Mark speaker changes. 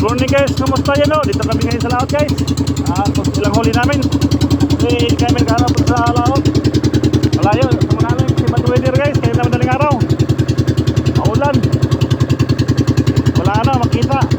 Speaker 1: morning guys, kamusta yan o? Dito kami ngayon sa laot guys. Ilang huli namin. Kasi kami naghanap sa laot. Malayo, sama namin si bad weather guys. Kaya naman daling araw. Maulan. Wala na, makita.